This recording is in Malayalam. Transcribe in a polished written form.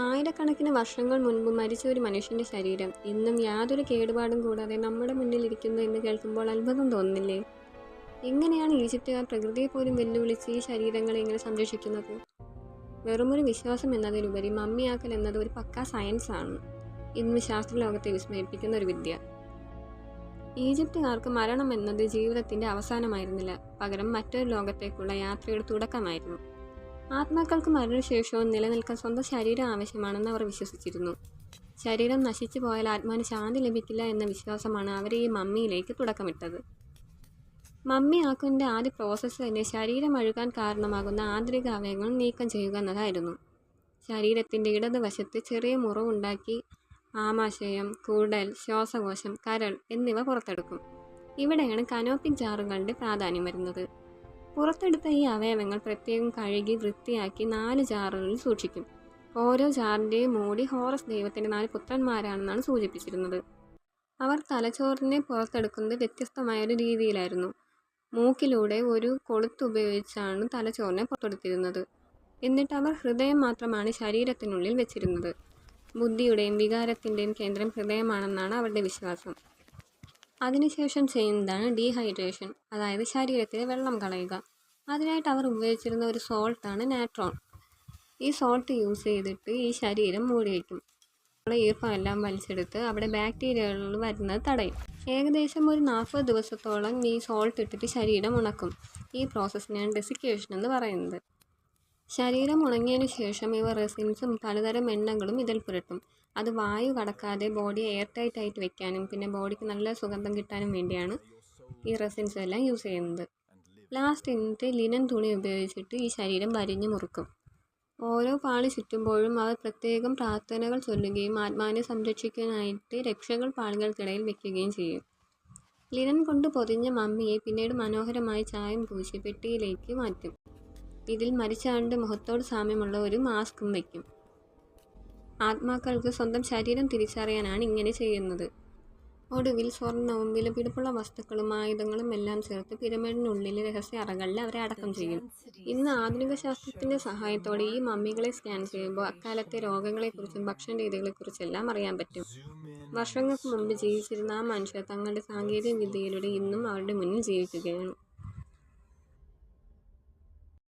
ആയിരക്കണക്കിന് വർഷങ്ങൾ മുൻപ് മരിച്ച ഒരു മനുഷ്യൻ്റെ ശരീരം ഇന്നും യാതൊരു കേടുപാടും കൂടാതെ നമ്മുടെ മുന്നിലിരിക്കുന്നു എന്ന് കേൾക്കുമ്പോൾ അത്ഭുതം തോന്നുന്നില്ലേ? എങ്ങനെയാണ് ഈജിപ്തുകാർ പ്രകൃതിയെ പോലും വെല്ലുവിളിച്ച് ഈ ശരീരങ്ങളെ ഇങ്ങനെ സംരക്ഷിക്കുന്നത്? വെറുമൊരു വിശ്വാസം എന്നതിലുപരി മമ്മിയാക്കൽ എന്നത് ഒരു പക്കാ സയൻസ് ആണ്. ഇന്ന് ശാസ്ത്രലോകത്തെ വിസ്മയിപ്പിക്കുന്ന ഒരു വിദ്യ. ഈജിപ്തുകാർക്ക് മരണം എന്നത് ജീവിതത്തിൻ്റെ അവസാനമായിരുന്നില്ല, പകരം മറ്റൊരു ലോകത്തേക്കുള്ള യാത്രയുടെ തുടക്കമായിരുന്നു. ആത്മാക്കൾക്ക് മരണശേഷവും നിലനിൽക്കാൻ സ്വന്തം ശരീരം ആവശ്യമാണെന്ന് അവർ വിശ്വസിച്ചിരുന്നു. ശരീരം നശിച്ചു പോയാൽ ആത്മാവിന് ശാന്തി ലഭിക്കില്ല എന്ന വിശ്വാസമാണ് അവരെ ഈ മമ്മിയിലേക്ക് തുടക്കമിട്ടത്. മമ്മിയാക്കുന്നതിൻ്റെ ആദ്യ പ്രോസസ്സ് തന്നെ ശരീരം അഴുകാൻ കാരണമാകുന്ന ആന്തരിക അവയവങ്ങൾ നീക്കം ചെയ്യുക എന്നതായിരുന്നു. ശരീരത്തിൻ്റെ ഇടതുവശത്ത് ചെറിയ മുറിവുണ്ടാക്കി ആമാശയം, കുടൽ, ശ്വാസകോശം, കരൾ എന്നിവ പുറത്തെടുക്കും. ഇവിടെയാണ് കനോപ്പിക് ജാറുകളുടെ പ്രാധാന്യം വരുന്നത്. പുറത്തെടുത്ത ഈ അവയവങ്ങൾ പ്രത്യേകം കഴുകി വൃത്തിയാക്കി 4 ജാറുകളിൽ സൂക്ഷിക്കും. ഓരോ ജാറിൻ്റെയും മൂടി ഹോറസ് ദൈവത്തിൻ്റെ 4 പുത്രന്മാരാണെന്നാണ് സൂചിപ്പിച്ചിരുന്നത്. അവർ തലച്ചോറിനെ പുറത്തെടുക്കുന്നത് വ്യത്യസ്തമായ ഒരു രീതിയിലായിരുന്നു. മൂക്കിലൂടെ ഒരു കൊളുത്തുപയോഗിച്ചാണ് തലച്ചോറിനെ പുറത്തെടുത്തിരുന്നത്. എന്നിട്ട് അവർ ഹൃദയം മാത്രമാണ് ശരീരത്തിനുള്ളിൽ വെച്ചിരുന്നത്. ബുദ്ധിയുടെയും വികാരത്തിൻ്റെയും കേന്ദ്രം ഹൃദയമാണെന്നാണ് അവരുടെ വിശ്വാസം. അതിനുശേഷം ചെയ്യുന്നതാണ് ഡീഹൈഡ്രേഷൻ, അതായത് ശരീരത്തിലെ വെള്ളം കളയുക. അതിനായിട്ട് അവർ ഉപയോഗിച്ചിരുന്ന ഒരു സോൾട്ടാണ് നാട്രോൺ. ഈ സോൾട്ട് യൂസ് ചെയ്തിട്ട് ഈ ശരീരം മൂടി വയ്ക്കും. ഈർപ്പമെല്ലാം വലിച്ചെടുത്ത് അവിടെ ബാക്ടീരിയകൾ വരുന്നത് തടയും. ഏകദേശം ഒരു 40 ദിവസത്തോളം ഈ സോൾട്ട് ഇട്ടിട്ട് ശരീരം ഉണക്കും. ഈ പ്രോസസ്സിനാണ് ഡെസിക്കേഷൻ എന്ന് പറയുന്നത്. ശരീരം ഉണങ്ങിയതിനു ശേഷം ഇവ റെസിൻസും പലതരം എണ്ണകളും ഇതിൽ പുരട്ടും. അത് വായു കടക്കാതെ ബോഡിയെ എയർ ടൈറ്റ് ആയിട്ട് വെക്കാനും പിന്നെ ബോഡിക്ക് നല്ല സുഗന്ധം കിട്ടാനും വേണ്ടിയാണ് ഈ റെസിൻസ് എല്ലാം യൂസ് ചെയ്യുന്നത്. ലാസ്റ്റ് എന്നിട്ട് ലിനൻ തുണി ഉപയോഗിച്ചിട്ട് ഈ ശരീരം വരിഞ്ഞു മുറുക്കും. ഓരോ പാളി ചുറ്റുമ്പോഴും അവർ പ്രത്യേകം പ്രാർത്ഥനകൾ ചൊല്ലുകയും ആത്മാവിനെ സംരക്ഷിക്കാനായിട്ട് രക്ഷകൾ പാളികൾക്കിടയിൽ വെക്കുകയും ചെയ്യും. ലിനൻ കൊണ്ട് പൊതിഞ്ഞ മമ്മിയെ പിന്നീട് മനോഹരമായി ചായം പൂശി പെട്ടിയിലേക്ക് മാറ്റും. ഇതിൽ മരിച്ചയാളുടെ മുഖത്തോട് സാമ്യമുള്ള ഒരു മാസ്കും വയ്ക്കും. ആത്മാക്കൾക്ക് സ്വന്തം ശരീരം തിരിച്ചറിയാനാണ് ഇങ്ങനെ ചെയ്യുന്നത്. ഒടുവിൽ സ്വർണവും വിലപിടിപ്പുള്ള വസ്തുക്കളും ആയുധങ്ങളും എല്ലാം ചേർത്ത് പിരമിഡിനുള്ളിലെ രഹസ്യ അറകളിൽ അവരെ അടക്കം ചെയ്യും. ഇന്ന് ആധുനിക ശാസ്ത്രത്തിൻ്റെ സഹായത്തോടെ ഈ മമ്മികളെ സ്കാൻ ചെയ്യുമ്പോൾ അക്കാലത്തെ രോഗങ്ങളെക്കുറിച്ചും ഭക്ഷണ രീതികളെക്കുറിച്ചെല്ലാം അറിയാൻ പറ്റും. വർഷങ്ങൾക്ക് മുമ്പ് ജീവിച്ചിരുന്ന ആ മനുഷ്യർ തങ്ങളുടെ സാങ്കേതിക വിദ്യയിലൂടെ ഇന്നും അവരുടെ മുന്നിൽ ജീവിക്കുകയാണ്.